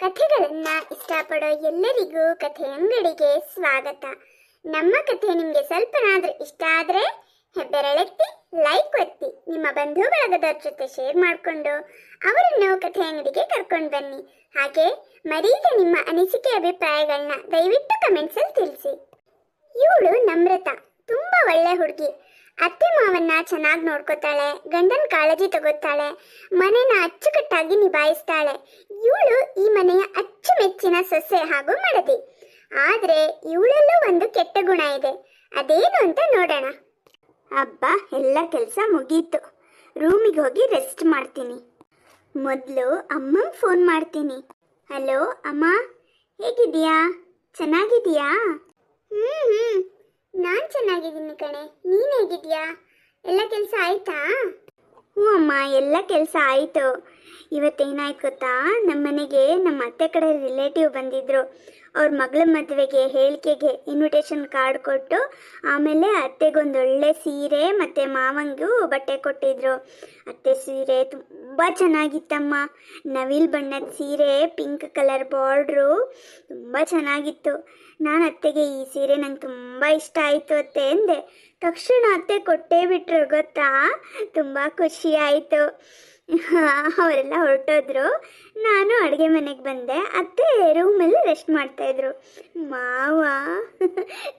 ಕಥೆಗಳನ್ನ ಇಷ್ಟಪಡೋ ಎಲ್ಲರಿಗೂ ಕಥೆ ಅಂಗಡಿಗೆ ಸ್ವಾಗತ. ನಮ್ಮ ಕಥೆ ನಿಮಗೆ ಸ್ವಲ್ಪನಾದ್ರೂ ಇಷ್ಟ ಆದ್ರೆ ಹೆಬ್ಬೆರಳೆತ್ತಿ ಲೈಕ್ ಒತ್ತಿ, ನಿಮ್ಮ ಬಂಧು ಬಳಗದವ್ರ ಜೊತೆ ಶೇರ್ ಮಾಡಿಕೊಂಡು ಅವರನ್ನು ಕಥೆ ಅಂಗಡಿಗೆ ಕರ್ಕೊಂಡು ಬನ್ನಿ. ಹಾಗೆ ಮರೀದೆ ನಿಮ್ಮ ಅನಿಸಿಕೆ ಅಭಿಪ್ರಾಯಗಳನ್ನ ದಯವಿಟ್ಟು ಕಮೆಂಟ್ಸ್ ಅಲ್ಲಿ ತಿಳಿಸಿ. ಇವಳು ನಮ್ರತಾ ತುಂಬಾ ಒಳ್ಳೆ ಹುಡುಗಿ. ಅತ್ತೆ ಮಾವನ್ನ ಚೆನ್ನಾಗಿ ನೋಡ್ಕೋತಾಳೆ, ಗಂಡನ ಕಾಳಜಿ ತಗೋತಾಳೆ, ಮನೆನ ಅಚ್ಚುಕಟ್ಟಾಗಿ ನಿಭಾಯಿಸ್ತಾಳೆ. ಇವಳು ಈ ಮನೆಯ ಅಚ್ಚುಮೆಚ್ಚಿನ ಸೊಸೆ ಹಾಗೂ ಮಡದಿ. ಆದ್ರೆ ಇವಳಲ್ಲೂ ಒಂದು ಕೆಟ್ಟ ಗುಣ ಇದೆ. ಅದೇನು ಅಂತ ನೋಡೋಣ. ಅಬ್ಬಾ, ಎಲ್ಲ ಕೆಲಸ ಮುಗೀತು. ರೂಮಿಗೆ ಹೋಗಿ ರೆಸ್ಟ್ ಮಾಡ್ತೀನಿ. ಮೊದಲು ಅಮ್ಮಂಗೆ ಫೋನ್ ಮಾಡ್ತೀನಿ. ಹಲೋ ಅಮ್ಮ, ಹೇಗಿದೀಯಾ? ಚೆನ್ನಾಗಿದೀಯಾ? ನಾನು ಚೆನ್ನಾಗಿದ್ದೀನಿ ಕಣೆ, ನೀನು ಹೇಗಿದ್ಯಾ? ಎಲ್ಲ ಕೆಲಸ ಆಯ್ತಾ? ಹ್ಞೂ ಅಮ್ಮ, ಎಲ್ಲ ಕೆಲಸ ಆಯಿತು. ಇವತ್ತೇನಾಯ್ತು ಗೊತ್ತಾ, ನಮ್ಮ ಮನೆಗೆ ನಮ್ಮ ಅತ್ತೆ ಕಡೆ ರಿಲೇಟಿವ್ ಬಂದಿದ್ದರು. ಅವ್ರ ಮಗಳ ಮದುವೆಗೆ ಹೇಳಿಕೆಗೆ ಇನ್ವಿಟೇಷನ್ ಕಾರ್ಡ್ ಕೊಟ್ಟು ಆಮೇಲೆ ಅತ್ತೆಗೊಂದೊಳ್ಳೆ ಸೀರೆ ಮತ್ತು ಮಾವಂಗೂ ಬಟ್ಟೆ ಕೊಟ್ಟಿದ್ರು. ಅತ್ತೆ ಸೀರೆ ತುಂಬ ಚೆನ್ನಾಗಿತ್ತಮ್ಮ. ನವಿಲ್ ಬಣ್ಣದ ಸೀರೆ, ಪಿಂಕ್ ಕಲರ್ ಬಾರ್ಡ್ರು, ತುಂಬ ಚೆನ್ನಾಗಿತ್ತು. ನಾನು ಅತ್ತೆಗೆ ಈ ಸೀರೆ ನಂಗೆ ತುಂಬ ಇಷ್ಟ ಆಯಿತು ಅತ್ತೆ ಎಂದೆ. ತಕ್ಷಣ ಅತ್ತೆ ಕೊಟ್ಟೇ ಬಿಟ್ರು ಗೊತ್ತಾ. ತುಂಬ ಖುಷಿ ಆಯಿತು. ಅವರೆಲ್ಲ ಹೊರಟೋದ್ರು. ನಾನು ಅಡುಗೆ ಮನೆಗೆ ಬಂದೆ. ಅತ್ತೆ ರೂಮಲ್ಲಿ ರೆಸ್ಟ್ ಮಾಡ್ತಾಯಿದ್ರು. ಮಾವ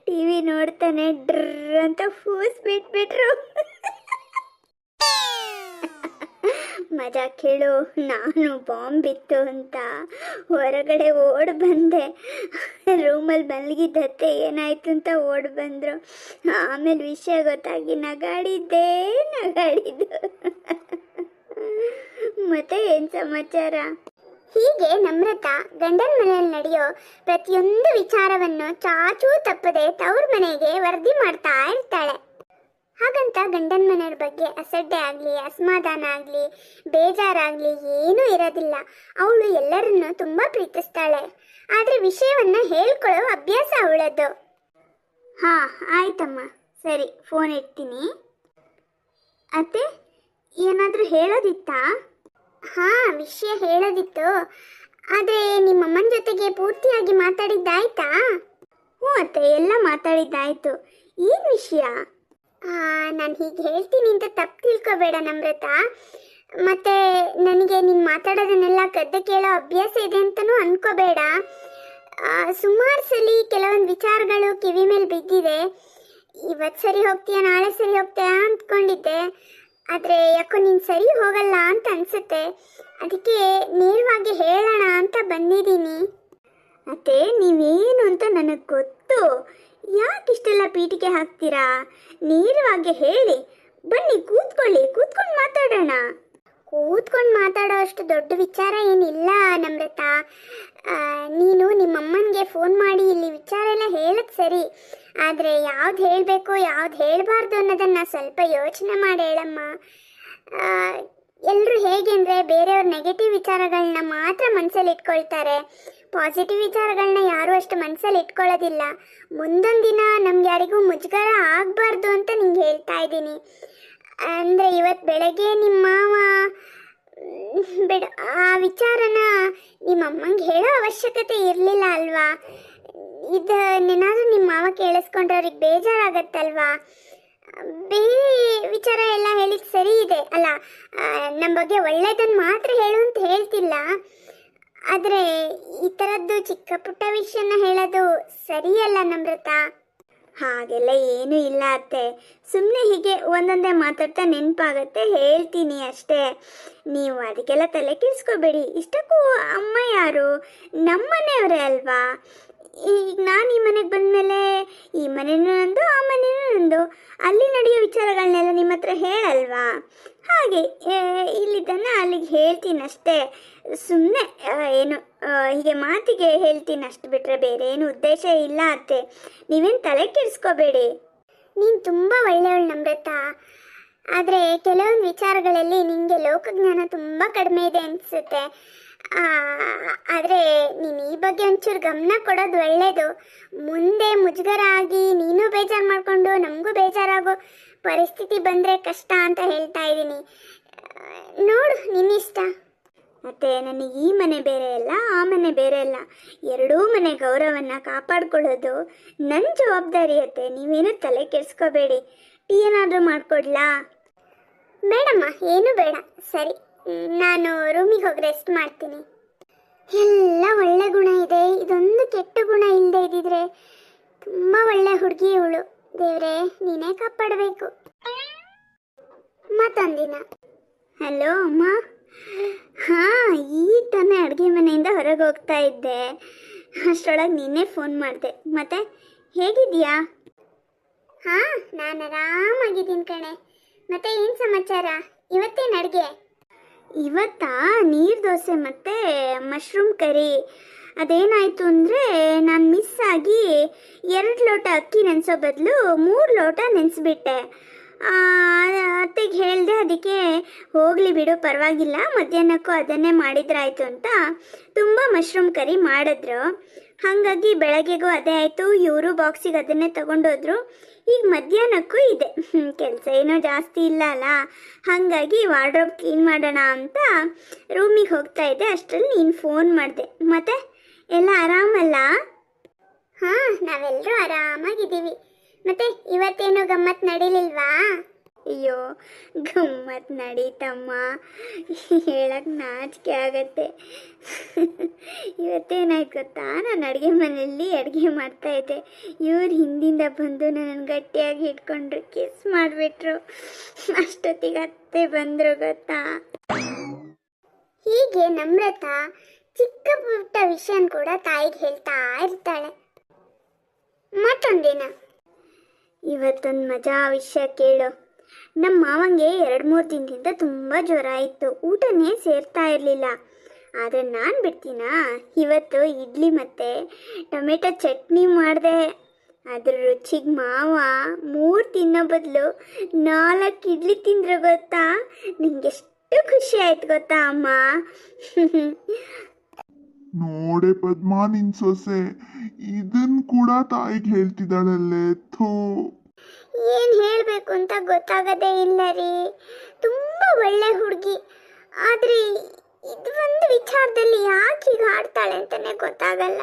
ಟಿ ವಿ ನೋಡ್ತಾನೆ ಡ್ರ್ ಅಂತ ಫೂಸ್ ಬಿಟ್ಬಿಟ್ರು. ಮಜಾ ಕೇಳು, ನಾನು ಬಾಂಬ್ ಬಿತ್ತು ಅಂತ ಹೊರಗಡೆ ಓಡಿ ಬಂದೆ. ರೂಮಲ್ಲಿ ಮಲಗಿದ್ದತ್ತೆ ಏನಾಯ್ತು ಅಂತ ಓಡಿ ಬಂದರು. ಆಮೇಲೆ ವಿಷಯ ಗೊತ್ತಾಗಿ ನಗಾಡಿದ್ದು. ಮತ್ತೆ ಏನು ಸಮಾಚಾರ? ಹೀಗೆ ನಮ್ರತಾ ಗಂಡನ ಮನೆಯಲ್ಲಿ ನಡೆಯೋ ಪ್ರತಿಯೊಂದು ವಿಚಾರವನ್ನು ಚಾಚೂ ತಪ್ಪದೆ ತವ್ರ ಮನೆಗೆ ವರದಿ ಮಾಡ್ತಾ ಇರ್ತಾಳೆ. ಹಾಗಂತ ಗಂಡನ ಮನೆಯವ್ರ ಬಗ್ಗೆ ಅಸಡ್ಡೆ ಆಗಲಿ, ಅಸಮಾಧಾನ ಆಗಲಿ, ಬೇಜಾರಾಗಲಿ ಏನೂ ಇರೋದಿಲ್ಲ. ಅವಳು ಎಲ್ಲರನ್ನೂ ತುಂಬ ಪ್ರೀತಿಸ್ತಾಳೆ. ಆದರೆ ವಿಷಯವನ್ನು ಹೇಳ್ಕೊಳ್ಳೋ ಅಭ್ಯಾಸ ಅವಳದ್ದು. ಹಾಂ ಆಯ್ತಮ್ಮ, ಸರಿ, ಫೋನ್ ಇಡ್ತೀನಿ. ಅತ್ತೆ, ಏನಾದರೂ ಹೇಳೋದಿತ್ತಾ? ಹಾಂ, ವಿಷಯ ಹೇಳೋದಿತ್ತು. ಆದರೆ ನಿಮ್ಮಮ್ಮನ ಜೊತೆಗೆ ಪೂರ್ತಿಯಾಗಿ ಮಾತಾಡಿದ್ದಾಯ್ತಾ? ಹ್ಞೂ ಅತ್ತೆ, ಎಲ್ಲ ಮಾತಾಡಿದ್ದಾಯ್ತು. ಏನು ವಿಷಯ? ನಾನು ಹೀಗೆ ಹೇಳ್ತೀನಿ ಅಂತ ತಪ್ಪು ತಿಳ್ಕೊಬೇಡ ನಮ್ರತಾ. ಮತ್ತು ನನಗೆ ನೀನು ಮಾತಾಡೋದನ್ನೆಲ್ಲ ಕದ್ದು ಕೇಳೋ ಅಭ್ಯಾಸ ಇದೆ ಅಂತಲೂ ಅಂದ್ಕೋಬೇಡ. ಸುಮಾರು ಸಲ ಕೆಲವೊಂದು ವಿಚಾರಗಳು ಕಿವಿ ಮೇಲೆ ಬಿದ್ದಿದೆ. ಇವತ್ತು ಸರಿ ಹೋಗ್ತೀಯಾ, ನಾಳೆ ಸರಿ ಹೋಗ್ತೀಯಾ ಅಂದ್ಕೊಂಡಿದ್ದೆ. ಆದರೆ ಯಾಕೋ ನೀನು ಸರಿ ಹೋಗಲ್ಲ ಅಂತ ಅನಿಸುತ್ತೆ. ಅದಕ್ಕೆ ನೇರವಾಗಿ ಹೇಳೋಣ ಅಂತ ಬಂದಿದ್ದೀನಿ. ಮತ್ತೆ ನೀವೇನು ಅಂತ ನನಗೆ ಗೊತ್ತು. ಯಾಕಿಷ್ಟೆಲ್ಲ ಪೀಠಿಕೆ ಹಾಕ್ತೀರಾ? ನೇರವಾಗಿ ಹೇಳಿ. ಬನ್ನಿ, ಕೂತ್ಕೊಂಡು ಮಾತಾಡೋಣ. ಕೂತ್ಕೊಂಡು ಮಾತಾಡೋ ಅಷ್ಟು ದೊಡ್ಡ ವಿಚಾರ ಏನಿಲ್ಲ ನಮ್ರತಾ. ನೀನು ನಿಮ್ಮಮ್ಮನಿಗೆ ಫೋನ್ ಮಾಡಿ ಇಲ್ಲಿ ವಿಚಾರ ಎಲ್ಲ ಹೇಳೋದು ಸರಿ. ಆದರೆ ಯಾವ್ದು ಹೇಳಬೇಕು ಯಾವ್ದು ಹೇಳಬಾರ್ದು ಅನ್ನೋದನ್ನು ಸ್ವಲ್ಪ ಯೋಚನೆ ಮಾಡಿ ಹೇಳಮ್ಮ. ಎಲ್ಲರೂ ಹೇಗೆ ಅಂದರೆ ಬೇರೆಯವ್ರ ನೆಗೆಟಿವ್ ವಿಚಾರಗಳನ್ನ ಮಾತ್ರ ಮನಸ್ಸಲ್ಲಿ ಇಟ್ಕೊಳ್ತಾರೆ. ಪಾಸಿಟಿವ್ ವಿಚಾರಗಳನ್ನ ಯಾರೂ ಅಷ್ಟು ಮನಸ್ಸಲ್ಲಿ ಇಟ್ಕೊಳ್ಳೋದಿಲ್ಲ. ಮುಂದೊಂದು ದಿನ ನಮ್ಗೆ ಯಾರಿಗೂ ಮುಜುಗರ ಆಗಬಾರ್ದು ಅಂತ ನಿಂಗೆ ಹೇಳ್ತಾ ಇದ್ದೀನಿ. ಅಂದರೆ ಇವತ್ತು ಬೆಳಗ್ಗೆ ನಿಮ್ಮ ಮಾವ ಬಿಡ ಆ ವಿಚಾರನ ನಿಮ್ಮ ಅಮ್ಮಂಗೆ ಹೇಳೋ ಅವಶ್ಯಕತೆ ಇರಲಿಲ್ಲ ಅಲ್ವಾ? ಇದನ್ನೇನಾದರೂ ನಿಮ್ಮ ಮಾವ ಕೇಳಿಸ್ಕೊಂಡ್ರೆ ಅವ್ರಿಗೆ ಬೇಜಾರಾಗತ್ತಲ್ವಾ? ಬೇರೆ ವಿಚಾರ ಎಲ್ಲ ಹೇಳಿದ ಸರಿ ಇದೆ ಅಲ್ಲ, ನಮ್ಮ ಬಗ್ಗೆ ಒಳ್ಳೆಯದನ್ನು ಮಾತ್ರ ಹೇಳು ಅಂತ ಹೇಳ್ತಿಲ್ಲ. ಆದರೆ ಈ ಥರದ್ದು ಚಿಕ್ಕ ಪುಟ್ಟ ವಿಷಯನ ಹೇಳೋದು ಸರಿಯಲ್ಲ ನಮ್ರತಾ. ಹಾಗೆಲ್ಲ ಏನೂ ಇಲ್ಲ ಅತ್ತೆ, ಸುಮ್ಮನೆ ಹೀಗೆ ಒಂದೊಂದೇ ಮಾತಾಡ್ತಾ ನೆನಪಾಗತ್ತೆ, ಹೇಳ್ತೀನಿ ಅಷ್ಟೇ. ನೀವು ಅದಕ್ಕೆಲ್ಲ ತಲೆ ಕೆಡಿಸ್ಕೋಬೇಡಿ. ಇಷ್ಟಕ್ಕೂ ಅಮ್ಮ ಯಾರು? ನಮ್ಮನೆಯವರೇ ಅಲ್ವಾ? ಈಗ ನಾನು ಈ ಮನೆಗೆ ಬಂದಮೇಲೆ ಈ ಮನೆಯೂ ನಂದು, ಆ ಮನೆಯೂ ನಂದು. ಅಲ್ಲಿ ನಡೆಯೋ ವಿಚಾರಗಳನ್ನೆಲ್ಲ ನಿಮ್ಮ ಹತ್ರ ಹೇಳಲ್ವಾ? ಹಾಗೆ ಇಲ್ಲಿದ್ದನ್ನು ಅಲ್ಲಿಗೆ ಹೇಳ್ತೀನಿ ಅಷ್ಟೇ. ಸುಮ್ಮನೆ ಏನು ಹೀಗೆ ಮಾತಿಗೆ ಹೇಳ್ತೀನಿ ಅಷ್ಟು ಬಿಟ್ಟರೆ ಬೇರೆ ಏನು ಉದ್ದೇಶ ಇಲ್ಲ ಅತ್ತೆ. ನೀವೇನು ತಲೆ ಕೆಡಿಸ್ಕೋಬೇಡಿ. ನೀನು ತುಂಬ ಒಳ್ಳೆಯವಳು ನಮ್ರತಾ. ಆದರೆ ಕೆಲವೊಂದು ವಿಚಾರಗಳಲ್ಲಿ ನಿಮಗೆ ಲೋಕಜ್ಞಾನ ತುಂಬ ಕಡಿಮೆ ಇದೆ ಅನಿಸುತ್ತೆ. ಆದರೆ ನೀನು ಈ ಬಗ್ಗೆ ಒಂಚೂರು ಗಮನ ಕೊಡೋದು ಒಳ್ಳೆಯದು. ಮುಂದೆ ಮುಜುಗರ ಆಗಿ ನೀನು ಬೇಜಾರು ಮಾಡಿಕೊಂಡು ನಮಗೂ ಬೇಜಾರಾಗೋ ಪರಿಸ್ಥಿತಿ ಬಂದರೆ ಕಷ್ಟ ಅಂತ ಹೇಳ್ತಾ ಇದ್ದೀನಿ. ನೋಡು, ನಿನ್ನಿಷ್ಟ. ಮತ್ತೆ ನನಗೆ ಈ ಮನೆ ಬೇರೆ ಅಲ್ಲ, ಆ ಮನೆ ಬೇರೆ ಅಲ್ಲ, ಎರಡೂ ಮನೆ ಗೌರವವನ್ನು ಕಾಪಾಡ್ಕೊಳ್ಳೋದು ನನ್ನ ಜವಾಬ್ದಾರಿ ಅತ್ತೆ. ನೀವೇನು ತಲೆ ಕೆಡಿಸ್ಕೋಬೇಡಿ. ಟೀ ಏನಾದರೂ ಮಾಡಿಕೊಡ್ಲಾ? ಬೇಡಮ್ಮ, ಏನೂ ಬೇಡ. ಸರಿ, ನಾನು ರೂಮಿಗೆ ಹೋಗಿ ರೆಸ್ಟ್ ಮಾಡ್ತೀನಿ. ಎಲ್ಲ ಒಳ್ಳೆ ಗುಣ ಇದೆ, ಇದೊಂದು ಕೆಟ್ಟ ಗುಣ ಇಲ್ಲದೆ ಇದ್ದಿದ್ರೆ ತುಂಬ ಒಳ್ಳೆ ಹುಡುಗಿ ಇವಳು. ದೇವ್ರೆ, ನೀನೇ ಕಾಪಾಡಬೇಕು. ಮತ್ತೊಂದಿನ. ಹಲೋ ಅಮ್ಮ. ಹಾಂ, ಈಗ ತಾನೇ ಅಡುಗೆ ಮನೆಯಿಂದ ಹೊರಗೆ ಹೋಗ್ತಾ ಇದ್ದೆ, ಅಷ್ಟರೊಳಗೆ ನೀನೇ ಫೋನ್ ಮಾಡಿದೆ. ಮತ್ತೆ ಹೇಗಿದೆಯಾ? ಹಾಂ, ನಾನು ಆರಾಮಾಗಿದ್ದೀನಿ ಕಣೆ. ಮತ್ತೆ ಏನು ಸಮಾಚಾರ? ಇವತ್ತೇನು ಅಡುಗೆ? ಇವತ್ತಾ ನೀರು ದೋಸೆ ಮತ್ತು ಮಶ್ರೂಮ್ ಕರಿ. ಅದೇನಾಯಿತು ಅಂದರೆ ನಾನು ಮಿಸ್ ಆಗಿ 2 ಲೋಟ ಅಕ್ಕಿ ನೆನೆಸೋ ಬದಲು 3 ಲೋಟ ನೆನೆಸ್ಬಿಟ್ಟೆ. ಅತ್ತೆಗೆ ಹೇಳಿದೆ, ಅದಕ್ಕೆ ಹೋಗಲಿ ಬಿಡು ಪರವಾಗಿಲ್ಲ, ಮಧ್ಯಾಹ್ನಕ್ಕೂ ಅದನ್ನೇ ಮಾಡಿದ್ರಾಯ್ತು ಅಂತ ತುಂಬ ಮಶ್ರೂಮ್ ಕರಿ ಮಾಡಿದ್ರು. ಹಾಗಾಗಿ ಬೆಳಗ್ಗೆಗೂ ಅದೇ ಆಯಿತು, ಇವರು ಬಾಕ್ಸಿಗೆ ಅದನ್ನೇ ತಗೊಂಡೋದ್ರು. ಈಗ ಮಧ್ಯಾಹ್ನಕ್ಕೂ ಇದೆ. ಕೆಲಸ ಏನೋ ಜಾಸ್ತಿ ಇಲ್ಲ ಅಲ್ಲ, ಹಾಗಾಗಿ ವಾರ್ಡ್ರೋಬ್ ಕ್ಲೀನ್ ಮಾಡೋಣ ಅಂತ ರೂಮಿಗೆ ಹೋಗ್ತಾ ಇದ್ದೆ. ಅಷ್ಟರಲ್ಲಿ ನೀನು ಫೋನ್ ಮಾಡಿದೆ. ಮತ್ತೆ ಎಲ್ಲ ಆರಾಮಲ್ಲ? ಹಾಂ, ನಾವೆಲ್ಲರೂ ಆರಾಮಾಗಿದ್ದೀವಿ. ಮತ್ತೆ ಇವತ್ತೇನು ಗಮ್ಮತ್ತು ನಡೀಲಿಲ್ವಾ? ಅಯ್ಯೋ, ಗಮ್ಮತ್ತು ನಡೀತಮ್ಮ, ಹೇಳಕ್ಕೆ ನಾಚಿಕೆ ಆಗತ್ತೆ. ಇವತ್ತೇನಾಯ್ತು ಗೊತ್ತಾ, ನಾನು ಅಡುಗೆ ಮನೆಯಲ್ಲಿ ಅಡುಗೆ ಮಾಡ್ತಾಯಿದ್ದೆ. ಇವ್ರು ಹಿಂದಿಂದ ಬಂದು ನನ್ನನ್ನು ಗಟ್ಟಿಯಾಗಿ ಹಿಡ್ಕೊಂಡ್ರು, ಕಿಸ್ ಮಾಡಿಬಿಟ್ರು. ಅಷ್ಟೊತ್ತಿಗೆ ಅತ್ತೆ ಬಂದರು ಗೊತ್ತಾ. ಹೀಗೆ ನಮ್ರತಾ ಚಿಕ್ಕ ಪುಟ್ಟ ವಿಷಯನ ಕೂಡ ತಾಯಿಗೆ ಹೇಳ್ತಾ ಇರ್ತಾಳೆ. ಮತ್ತೊಂದಿನ. ಇವತ್ತೊಂದು ಮಜಾ ವಿಷಯ ಕೇಳು. ನಮ್ಮ ಮಾವಂಗೆ 2-3 ದಿನದಿಂದ ತುಂಬ ಜ್ವರ ಇತ್ತು, ಊಟನೇ ಸೇರ್ತಾ ಇರಲಿಲ್ಲ. ಆದರೆ ನಾನು ಬಿಡ್ತೀನಾ, ಇವತ್ತು ಇಡ್ಲಿ ಮತ್ತು ಟೊಮೆಟೊ ಚಟ್ನಿ ಮಾಡಿದೆ. ಅದ್ರ ರುಚಿಗೆ ಮಾವ 3 ತಿನ್ನೋ ಬದಲು 4 ಇಡ್ಲಿ ತಿಂದ್ರು ಗೊತ್ತಾ. ನಿಂಗೆಷ್ಟು ಖುಷಿ ಆಯ್ತು ಗೊತ್ತಾ ಅಮ್ಮ. ನೋಡೆ ಪದ್ಮಾ, ನಿನ್ ಸೊಸೆ ಇದನ್ ಕೂಡ ತಾಯಿಗೆ ಹೇಳ್ತಿದ್ದಾಳಲ್ಲೇ. ಥೋ, ಏನು ಹೇಳಬೇಕು ಅಂತ ಗೊತ್ತಾಗದೇ ಇಲ್ಲ ರೀ. ತುಂಬ ಒಳ್ಳೆ ಹುಡುಗಿ, ಆದರೆ ಇದು ಒಂದು ವಿಚಾರದಲ್ಲಿ ಯಾಕೆ ಈಗ ಆಡ್ತಾಳೆ ಅಂತಾನೆ ಗೊತ್ತಾಗಲ್ಲ.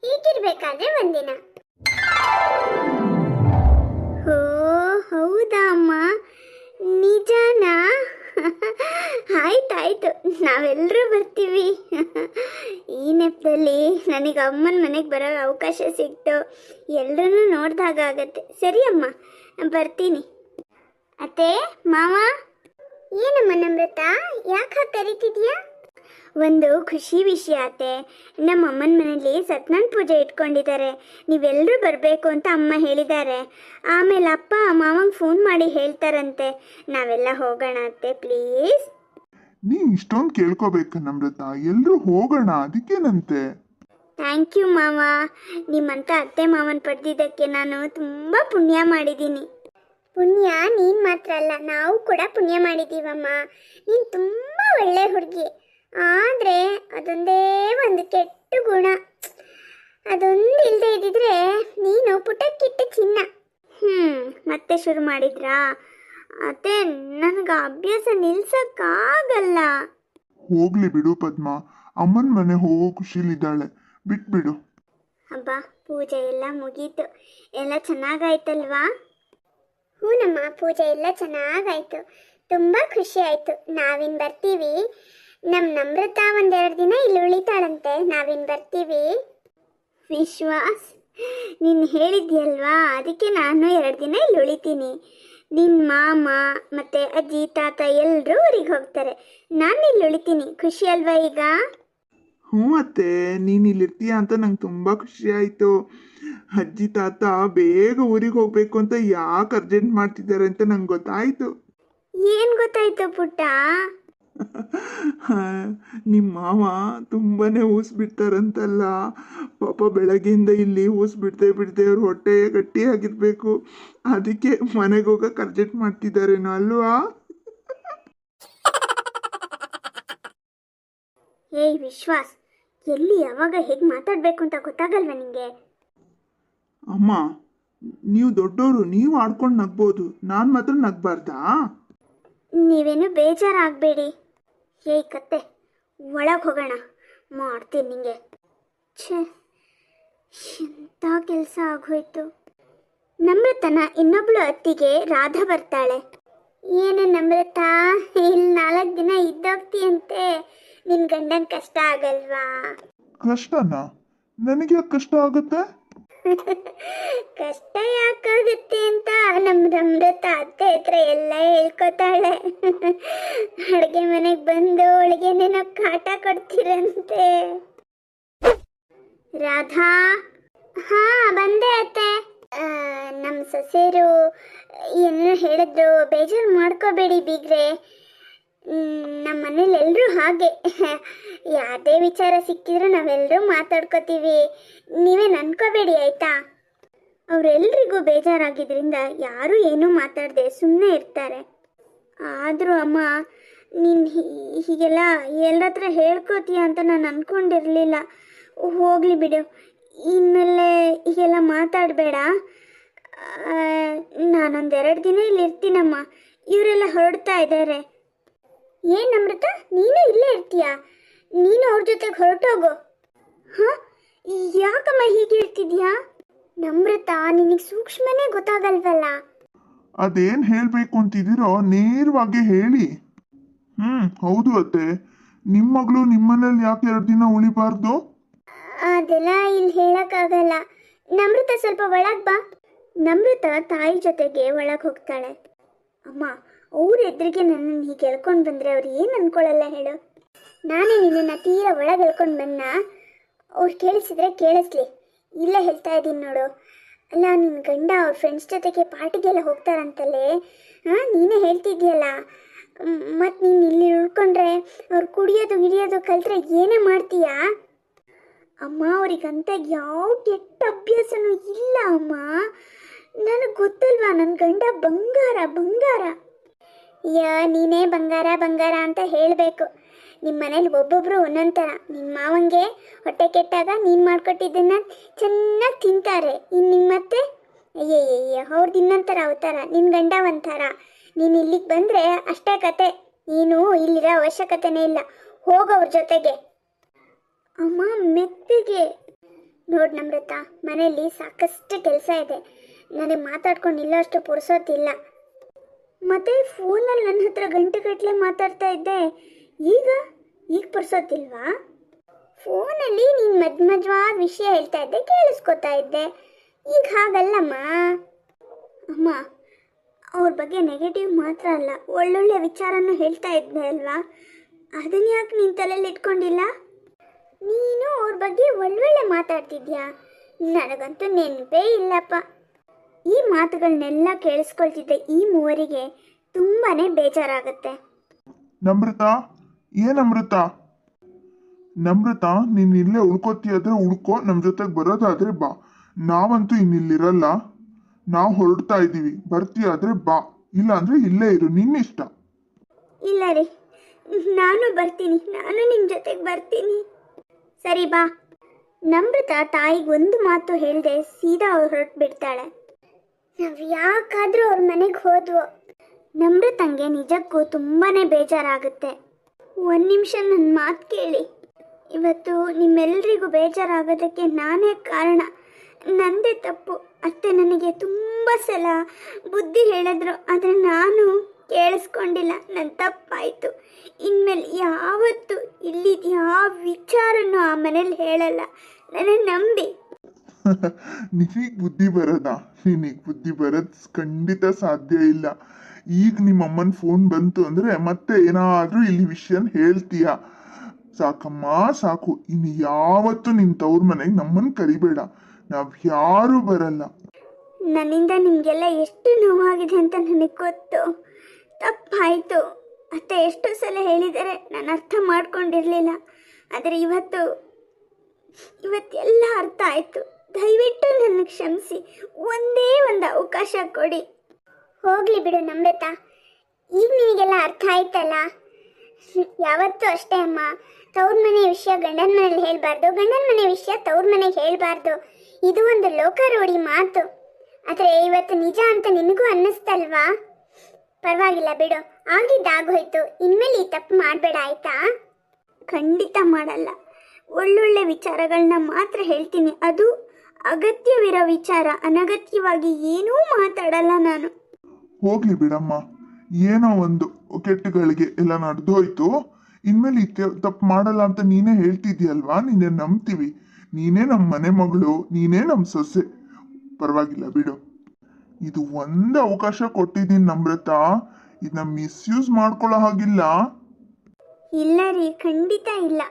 ಹೀಗಿರ್ಬೇಕಾದ್ರೆ ಒಂದಿನ. ಓ ಹೌದಾ ಅಮ್ಮ, ನಿಜನಾ? ಆಯ್ತಾಯ್ತು, ನಾವೆಲ್ಲರೂ ಬರ್ತೀವಿ. ಈ ನೆಪದಲ್ಲಿ ನನಗೆ ಅಮ್ಮನ ಮನೆಗೆ ಬರೋ ಅವಕಾಶ ಸಿಕ್ತು. ಎಲ್ಲರೂ ನೋಡಿದಾಗ ಆಗತ್ತೆ. ಸರಿ ಅಮ್ಮ, ಬರ್ತೀನಿ. ಅತ್ತೆ, ಮಾವ. ಏನಮ್ಮ ನಮ್ರತಾ, ಯಾಕೆ ಕರಿತಿದ್ಯಾ? ಒಂದು ಖುಷಿ ವಿಷಯ ಅತ್ತೆ. ನಮ್ಮ ಅಮ್ಮನ ಮನೇಲಿ ಸತ್ಯನಾರಾಯಣ ಪೂಜೆ ಇಟ್ಕೊಂಡಿದ್ದಾರೆ, ನೀವೆಲ್ಲರೂ ಬರಬೇಕು ಅಂತ ಅಮ್ಮ ಹೇಳಿದ್ದಾರೆ. ಆಮೇಲೆ ಅಪ್ಪ ಮಾವಂಗೆ ಫೋನ್ ಮಾಡಿ ಹೇಳ್ತಾರಂತೆ. ನಾವೆಲ್ಲ ಹೋಗೋಣ ಅತ್ತೆ, ಪ್ಲೀಸ್. ನೀ ಇಷ್ಟೊಂದು ಕೇಳ್ಕೋಬೇಕ ನಮ್ರತಾ, ಎಲ್ರೂ ಹೋಗೋಣ, ಅದಕ್ಕೇನಂತೆ. ಥ್ಯಾಂಕ್ ಯು ಮಾವ. ನಿಮ್ಮಂಥ ಅತ್ತೆ ಮಾವನ ಪಡೆದಿದ್ದಕ್ಕೆ ನಾನು ತುಂಬ ಪುಣ್ಯ ಮಾಡಿದ್ದೀನಿ. ಪುಣ್ಯ ನೀನು ಮಾತ್ರ ಅಲ್ಲ, ನಾವು ಕೂಡ ಪುಣ್ಯ ಮಾಡಿದ್ದೀವಮ್ಮ. ನೀನು ತುಂಬ ಒಳ್ಳೆ ಹುಡುಗಿ, ಆದರೆ ಅದೊಂದೇ ಒಂದು ಕೆಟ್ಟ ಗುಣ. ಅದೊಂದು ಇಲ್ಲದೆ ಇದ್ದಿದ್ರೆ ನೀನು ಪುಟಕ್ಕಿಟ್ಟ ಚಿನ್ನ. ಮತ್ತೆ ಶುರು ಮಾಡಿದ್ರಾ? ಅತ್ತೆ, ನನಗೆ ಅಭ್ಯಾಸ ನಿಲ್ಸಕ್ಕಾಗಲ್ಲ. ಹೋಗ್ಲಿ ಬಿಡು ಪದ್ಮಾ, ಅಮ್ಮನ ಮನೆ ಹೋಗೋ ಖುಷಿಲಿದ್ದಾಳೆ, ಬಿಟ್ಬಿಡು. ಹಬ್ಬ ಪೂಜೆ ಎಲ್ಲ ಮುಗೀತು, ಎಲ್ಲ ಚೆನ್ನಾಗಾಯ್ತಲ್ವಾ? ಹೂನಮ್ಮ, ಪೂಜೆ ಎಲ್ಲ ಚೆನ್ನಾಗಾಯ್ತು, ತುಂಬ ಖುಷಿ ಆಯಿತು. ನಾವಿನ್ ಬರ್ತೀವಿ. ನಮ್ಮ ನಮ್ರತಾ 1-2 ದಿನ ಇಲ್ಲಿ ಉಳಿತಾಳಂತೆ, ನಾವಿನ್ ಬರ್ತೀವಿ. ವಿಶ್ವಾಸ್, ನೀನು ಹೇಳಿದ್ಯಲ್ವಾ, ಅದಕ್ಕೆ ನಾನು 2 ದಿನ ಇಲ್ಲಿ ಉಳಿತೀನಿ. ನಿನ್ನ ಮಾಮ ಮತ್ತು ಅಜ್ಜಿ ತಾತ ಎಲ್ಲರೂ ಊರಿಗೆ ಹೋಗ್ತಾರೆ, ನಾನು ಇಲ್ಲಿ ಉಳಿತೀನಿ. ಖುಷಿ ಅಲ್ವಾ ಈಗ? ಹ್ಞೂ ಅತ್ತೆ, ನೀನು ಇಲ್ಲಿರ್ತೀಯ ಅಂತ ನಂಗೆ ತುಂಬ ಖುಷಿ ಆಯಿತು. ಅಜ್ಜಿ ತಾತ ಬೇಗ ಊರಿಗೆ ಹೋಗ್ಬೇಕು ಅಂತ ಯಾಕೆ ಅರ್ಜೆಂಟ್ ಮಾಡ್ತಿದ್ದಾರೆ ಅಂತ ನಂಗೆ ಗೊತ್ತಾಯಿತು. ಏನು ಗೊತ್ತಾಯ್ತು ಪುಟ್ಟ? ನಿಮ್ಮ ಮಾವ ತುಂಬಾ ಊಸ್ಬಿಡ್ತಾರಂತಲ್ಲ ಪಾಪ. ಬೆಳಗ್ಗೆಯಿಂದ ಇಲ್ಲಿ ಊಸ್ಬಿಡ್ದೆ ಅವ್ರ ಹೊಟ್ಟೆ ಗಟ್ಟಿಯಾಗಿರ್ಬೇಕು, ಅದಕ್ಕೆ ಮನೆಗೆ ಹೋಗಕ್ಕೆ ಅರ್ಜೆಂಟ್ ಮಾಡ್ತಿದ್ದಾರೇನೋ ಅಲ್ವಾ? ಏಯ್ ವಿಶ್ವಾಸ್, ಎಲ್ಲಿ ಯಾವಾಗ ಹೇಗೆ ಮಾತಾಡಬೇಕು ಅಂತ ಗೊತ್ತಾಗಲ್ವ ನಿಂಗೆ? ಅಮ್ಮ, ನೀವು ದೊಡ್ಡವರು, ನೀವು ಆಡ್ಕೊಂಡು ನಗ್ಬೋದು, ನಾನು ಮಾತ್ರ ನಗ್ಬಾರ್ದಾ? ನೀವೇನು ಬೇಜಾರಾಗಬೇಡಿ. ಏಯ್ ಕತ್ತೆ, ಒಳಗೆ ಹೋಗೋಣ, ಮಾಡ್ತೀನಿ ನಿಂಗೆ. ಛೇ, ಎಂಥ ಕೆಲಸ ಆಗೋಯ್ತು. ನಮ್ರತನ ಇನ್ನೊಬ್ಳು ಅತ್ತಿಗೆ ರಾಧಾ ಬರ್ತಾಳೆ. ಏನು ನಮ್ರತ, ಇಲ್ಲಿ 4 ದಿನ ಇದ್ದೋಗ್ತೀಯಂತೆ, ನಿನ್ನ ಗಂಡನ ಕಷ್ಟ ಆಗಲ್ವಾ? ಕಷ್ಟನಾ? ನನಗೆ ಯಾಕೆ ಕಷ್ಟ ಆಗುತ್ತೆ? ಕಷ್ಟ ಯಾಕಾಗುತ್ತೆ ಅಂತ ನಮ್ಮ ನಮ್ರತ ಅತ್ತೆ ಹತ್ರ ಎಲ್ಲ ಹೇಳ್ಕೊತಾಳೆ. ಅಡುಗೆ ಮನೆಗೆ ಬಂದು ಅವಳಿಗೇನೇನೋ ಕಾಟ ಕೊಡ್ತೀರಂತೆ. ರಾಧಾ, ಹಾ ಬಂದೆ ಅತ್ತೆ. ನಮ್ಮ ಸೊಸೆಯರು ಏನು ಹೇಳಿದ್ರು, ಬೇಜಾರು ಮಾಡ್ಕೋಬೇಡಿ ಬೀಗ್ರೆ. ನಮ್ಮ ಮನೇಲಿ ಎಲ್ಲರೂ ಹಾಗೆ, ಯಾವುದೇ ವಿಚಾರ ಸಿಕ್ಕಿದ್ರು ನಾವೆಲ್ಲರೂ ಮಾತಾಡ್ಕೋತೀವಿ, ನೀವೇನು ಅನ್ಕೋಬೇಡಿ ಆಯ್ತಾ. ಅವರೆಲ್ರಿಗೂ ಬೇಜಾರಾಗಿದ್ದರಿಂದ ಯಾರೂ ಏನೂ ಮಾತಾಡದೆ ಸುಮ್ಮನೆ ಇರ್ತಾರೆ. ಆದರೂ ಅಮ್ಮ, ನೀನು ಹೀಗೆಲ್ಲ ಎಲ್ಲರ ಹತ್ರ ಹೇಳ್ಕೋತೀಯ ಅಂತ ನಾನು ಅಂದ್ಕೊಂಡಿರಲಿಲ್ಲ. ಹೋಗಲಿ ಬಿಡು, ಇನ್ಮೇಲೆ ಹೀಗೆಲ್ಲ ಮಾತಾಡಬೇಡ. ನಾನೊಂದೆರಡು ದಿನ ಇಲ್ಲಿ ಇರ್ತೀನಮ್ಮ, ಇವರೆಲ್ಲ ಹೊರಡ್ತಾ ಇದ್ದಾರೆ. ಏನು ಅಮೃತ, ನೀನು ಇಲ್ಲೇ ಇರ್ತೀಯಾ? ನೀನು ಅವ್ರ ಜೊತೆಗೆ ಹೊರಟೋಗು. ಹಾಂ, ಯಾಕಮ್ಮ ಹೀಗೆ ಇರ್ತಿದ್ಯಾ? ನಮ್ರತ, ನಿನಗೆ ಸೂಕ್ಷ್ಮನೇ ಗೊತ್ತಾಗಲ್ವಲ್ಲ. ಅದೇನು ಹೇಳಬೇಕು ಅಂತಿದ್ದೀರೋ ನೇರವಾಗಿ ಹೇಳಿ. ಹೌದು ಅತ್ತೆ, ನಿಮ್ಮ ಮಗಳು ನಿಮ್ಮನೇಲಿ ಯಾಕೆ 2 ದಿನ ಉಳಿಬಾರ್ದು? ಅದೆಲ್ಲ ಇಲ್ಲಿ ಹೇಳಕ್ಕಾಗಲ್ಲ. ನಮ್ರತ ಸ್ವಲ್ಪ ಒಳಗೆ ಬಾ. ನಮ್ರತ ತಾಯಿ ಜೊತೆಗೆ ಒಳಗೆ ಹೋಗ್ತಾಳೆ. ಅಮ್ಮ, ಅವ್ರ ಎದುರಿಗೆ ನನ್ನನ್ನು ಹೀಗೆ ಎಳ್ಕೊಂಡು ಬಂದರೆ ಅವ್ರು ಏನು ಅನ್ಕೊಳ್ಳಲ್ಲ ಹೇಳು. ನಾನೇ ನಿನ್ನನ್ನು ತೀರ ಒಳಗೆ ಎಳ್ಕೊಂಡು ಬಂದ, ಅವ್ರು ಕೇಳಿಸಿದ್ರೆ ಕೇಳಿಸ್ಲಿ. ಇಲ್ಲೇ ಹೇಳ್ತಾ ಇದ್ದೀನಿ ನೋಡು. ಅಲ್ಲ, ನಿನ್ನ ಗಂಡ ಅವ್ರ ಫ್ರೆಂಡ್ಸ್ ಜೊತೆಗೆ ಪಾರ್ಟಿಗೆಲ್ಲ ಹೋಗ್ತಾರಂತಲ್ಲೇ. ನೀನೇ ಹೇಳ್ತಿದ್ಯಲ್ಲ. ಮತ್ತು ನೀನು ಇಲ್ಲಿ ಉಳ್ಕೊಂಡ್ರೆ ಅವ್ರು ಕುಡಿಯೋದು ಗಿಡಿಯೋದು ಕಲ್ತ್ರೆ ಏನೇ ಮಾಡ್ತೀಯಾ? ಅಮ್ಮ, ಅವ್ರಿಗಂತ ಯಾವ ಕೆಟ್ಟ ಅಭ್ಯಾಸನೂ ಇಲ್ಲ ಅಮ್ಮ. ನನಗೆ ಗೊತ್ತಲ್ವಾ, ನನ್ನ ಗಂಡ ಬಂಗಾರ ಬಂಗಾರ. ನೀನೇ ಬಂಗಾರ ಬಂಗಾರ ಅಂತ ಹೇಳಬೇಕು. ನಿಮ್ಮ ಮನೇಲಿ ಒಬ್ಬೊಬ್ಬರು ಒಂದೊಂದು ಥರ. ನಿಮ್ಮ ಮಾವಂಗೆ ಹೊಟ್ಟೆ ಕೆಟ್ಟಾಗ ನೀನು ಮಾಡಿಕೊಟ್ಟಿದ್ದನ್ನು ಚೆನ್ನಾಗಿ ತಿಂತಾರೆ. ಇನ್ನು ನಿಮ್ಮತ್ತೆ ಅಯ್ಯಯ್ಯ, ಅವ್ರದ್ದು ಇನ್ನೊಂದು ಥರ ಅವತಾರ. ನಿನ್ನ ಗಂಡ ಒಂಥರ. ನೀನು ಇಲ್ಲಿಗೆ ಬಂದರೆ ಅಷ್ಟೇ ಕತೆ. ನೀನು ಇಲ್ಲಿರೋ ಅವಶ್ಯಕತೆನೇ ಇಲ್ಲ. ಹೋಗೋವ್ರ ಜೊತೆಗೆ. ಅಮ್ಮ, ಮೆತ್ತಿಗೆ ನೋಡಿ ನಮ್ರತ, ಮನೆಯಲ್ಲಿ ಸಾಕಷ್ಟು ಕೆಲಸ ಇದೆ. ನನಗೆ ಮಾತಾಡ್ಕೊಂಡು ನಿಲ್ಲೋಷ್ಟು ಪುರ್ಸೋತಿಲ್ಲ. ಮತ್ತೆ ಫೋನಲ್ಲಿ ನನ್ನ ಹತ್ರ ಗಂಟೆಗಟ್ಟಲೆ ಮಾತಾಡ್ತಾ ಇದ್ದೆ. ಈಗ ಪುರ್ಸೋತಿಲ್ವಾ? ಫೋನಲ್ಲಿ ನೀನು ಮಧ್ವಾದ ವಿಷಯ ಹೇಳ್ತಾ ಇದ್ದೆ, ಕೇಳಿಸ್ಕೊತಾ ಇದ್ದೆ. ಈಗ ಹಾಗಲ್ಲಮ್ಮ. ಅಮ್ಮ, ಅವ್ರ ಬಗ್ಗೆ ನೆಗೆಟಿವ್ ಮಾತ್ರ ಅಲ್ಲ, ಒಳ್ಳೊಳ್ಳೆ ವಿಚಾರನೂ ಹೇಳ್ತಾ ಇದ್ದೆ ಅಲ್ವಾ? ಅದನ್ನ ಯಾಕೆ ನೀನು ತಲೆಯಲ್ಲಿ ಇಟ್ಕೊಂಡಿಲ್ಲ? ನೀನು ಅವ್ರ ಬಗ್ಗೆ ಒಳ್ಳೊಳ್ಳೆ ಮಾತಾಡ್ತಿದ್ಯಾ? ನನಗಂತೂ ನೆನಪೇ ಇಲ್ಲಪ್ಪ. ಈ ಮಾತುಗಳನ್ನೆಲ್ಲ ಕೇಳಿಸ್ಕೊಳ್ತಿದ್ದೆ ಈ ಮೂವರಿಗೆ ತುಂಬಾ ಬೇಜಾರಾಗುತ್ತೆ. ನಮ್ರತ, ಏನಮೃತ? ನಮ್ರತ, ನೀನು ಇಲ್ಲೇ ಉಳ್ಕೋತಿಯಾದ್ರೆ ಉಳ್ಕೋ, ನಮ್ಮ ಜೊತೆಗೆ ಬರೋದಾದ್ರೆ ಬಾ. ನಾವಂತೂ ಇನ್ನಿಲ್ಲಿರಲ್ಲ, ನಾವು ಹೊರಡ್ತಾ ಇದ್ದೀವಿ. ಬರ್ತೀಯಾದ್ರೆ ಬಾ, ಇಲ್ಲ ಅಂದ್ರೆ ಇಲ್ಲೇ ಇರು, ನಿನ್ನಿಷ್ಟ. ಇಲ್ಲ ರೀ, ನಾನು ಬರ್ತೀನಿ, ನಾನು ನಿಮ್ಮ ಜೊತೆಗೆ ಬರ್ತೀನಿ. ಸರಿ ಬಾ. ನಮ್ರತ ತಾಯಿಗೆ ಒಂದು ಮಾತು ಹೇಳ್ದೆ ಸೀದಾ ಅವ್ರು ಹೊರಟು ಬಿಡ್ತಾಳೆ. ನಾವು ಯಾಕಾದರೂ ಅವ್ರ ಮನೆಗೆ ಹೋದ್ವು. ನಮ್ರತಂಗೆ ನಿಜಕ್ಕೂ ತುಂಬಾ ಬೇಜಾರಾಗುತ್ತೆ. ಒಂದು ನಿಮಿಷ ನನ್ನ ಮಾತು ಕೇಳಿ. ಇವತ್ತು ನಿಮ್ಮೆಲ್ಲರಿಗೂ ಬೇಜಾರಾಗೋದಕ್ಕೆ ನಾನೇ ಕಾರಣ. ನಂದೇ ತಪ್ಪು. ಅತ್ತೆ ನನಗೆ ತುಂಬ ಸಲ ಬುದ್ಧಿ ಹೇಳಿದ್ರು, ಆದರೆ ನಾನು ಕೇಳಿಸ್ಕೊಂಡಿಲ್ಲ. ನನ್ನ ತಪ್ಪಾಯಿತು. ಇನ್ಮೇಲೆ ಯಾವತ್ತು ಇಲ್ಲಿದ್ದು ಯಾವ ವಿಚಾರನೂ ಆ ಮನೇಲಿ ಹೇಳಲ್ಲ. ನನ್ನ ನಂಬಿ. ನಿನಗೆ ಬುದ್ಧಿ ಬರೋದಾ? ನಿನಗೆ ಬುದ್ಧಿ ಬರೋದು ಖಂಡಿತ ಸಾಧ್ಯ ಇಲ್ಲ. ಈಗ ನಿಮ್ಮ ಅಮ್ಮನ ಫೋನ್ ಬಂತು ಅಂದರೆ ಮತ್ತೆ ಏನಾದರೂ ಇಲ್ಲಿ ವಿಷಯನ ಹೇಳ್ತೀಯ. ಸಾಕಮ್ಮ ಸಾಕು, ಇನ್ನು ಯಾವತ್ತು ನಿನ್ನ ತವ್ರ ಮನೆಗೆ ನಮ್ಮನ್ನು ಕರಿಬೇಡ. ನಾವು ಯಾರೂ ಬರಲ್ಲ. ನನ್ನಿಂದ ನಿಮಗೆಲ್ಲ ಎಷ್ಟು ನೋವಾಗಿದೆ ಅಂತ ನನಗೆ ಗೊತ್ತು. ತಪ್ಪಾಯಿತು. ಅತ್ತೆ ಎಷ್ಟು ಸಲ ಹೇಳಿದರೆ ನಾನು ಅರ್ಥ ಮಾಡ್ಕೊಂಡಿರಲಿಲ್ಲ. ಆದರೆ ಇವತ್ತೆಲ್ಲ ಅರ್ಥ ಆಯಿತು. ದಯವಿಟ್ಟು ನನ್ನ ಕ್ಷಮಿಸಿ. ಒಂದೇ ಒಂದು ಅವಕಾಶ ಕೊಡಿ. ಹೋಗಲಿ ಬಿಡು ನಮ್ರತ, ಈಗ ನಿನಗೆಲ್ಲ ಅರ್ಥ ಆಯ್ತಲ್ಲ. ಯಾವತ್ತೂ ಅಷ್ಟೇ ಅಮ್ಮ, ತವ್ರ ಮನೆ ವಿಷಯ ಗಂಡನ ಮನೇಲಿ ಹೇಳಬಾರ್ದು, ಗಂಡನ ಮನೆ ವಿಷಯ ತವ್ರ ಮನೆಗೆ ಹೇಳಬಾರ್ದು. ಇದು ಒಂದು ಲೋಕಾರೂಢಿ ಮಾತು. ಆದರೆ ಇವತ್ತು ನಿಜ ಅಂತ ನಿನಗೂ ಅನ್ನಿಸ್ತಲ್ವಾ? ಪರವಾಗಿಲ್ಲ ಬಿಡು, ಆಗಿದ್ದಾಗೋಯ್ತು. ಇನ್ಮೇಲೆ ಈ ತಪ್ಪು ಮಾಡಬೇಡ ಆಯ್ತಾ? ಖಂಡಿತ ಮಾಡಲ್ಲ. ಒಳ್ಳೊಳ್ಳೆ ವಿಚಾರಗಳನ್ನ ಮಾತ್ರ ಹೇಳ್ತೀನಿ, ಅದು ಅಗತ್ಯವಿರೋ ವಿಚಾರ. ಅನಗತ್ಯವಾಗಿ ಏನೂ ಮಾತಾಡಲ್ಲ ನಾನು. ಹೋಗ್ಲಿ ಬಿಡಮ್ಮ, ಏನೋ ಒಂದು ಕೆಟ್ಟಗಳಿಗೆ ಎಲ್ಲ ನಡೆದೋಯ್ತು. ಇನ್ಮೇಲೆ ಈ ತಪ್ಪು ಮಾಡಲ್ಲ ಅಂತ ನೀನೇ ಹೇಳ್ತಿದ್ಯಲ್ವಾ, ನೀನೇ ನಂಬ್ತೀವಿ. ನೀನೇ ನಮ್ಮ ಮನೆ ಮಗಳು, ನೀನೇ ನಮ್ಮ ಸೊಸೆ. ಪರವಾಗಿಲ್ಲ ಬಿಡು. ಇದು ಒಂದು ಅವಕಾಶ ಕೊಟ್ಟಿದ್ದೀನಿ ನಮ್ರತಾ, ಇದನ್ನ ಮಿಸ್ಯೂಸ್ ಮಾಡ್ಕೊಳ್ಳೋ ಹಾಗಿಲ್ಲ. ಇಲ್ಲ ರೀ, ಖಂಡಿತ ಇಲ್ಲ.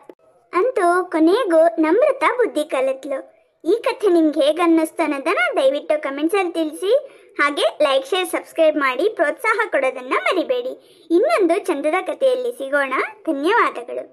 ಅಂತೂ ಕೊನೆಗೂ ನಮ್ರತಾ ಬುದ್ಧಿ ಕಲಿತ್ಲು. ಈ ಕಥೆ ನಿಮ್ಗೆ ಹೇಗೆ ಅನ್ನಿಸ್ತು ಅನ್ನೋದನ್ನ ದಯವಿಟ್ಟು ಕಮೆಂಟ್ಸಲ್ಲಿ ತಿಳಿಸಿ. ಹಾಗೆ ಲೈಕ್, ಶೇರ್, ಸಬ್ಸ್ಕ್ರೈಬ್ ಮಾಡಿ ಪ್ರೋತ್ಸಾಹ ಕೊಡೋದನ್ನ ಮರಿಬೇಡಿ. ಇನ್ನೊಂದು ಚಂದದ ಕಥೆಯಲ್ಲಿ ಸಿಗೋಣ. ಧನ್ಯವಾದಗಳು.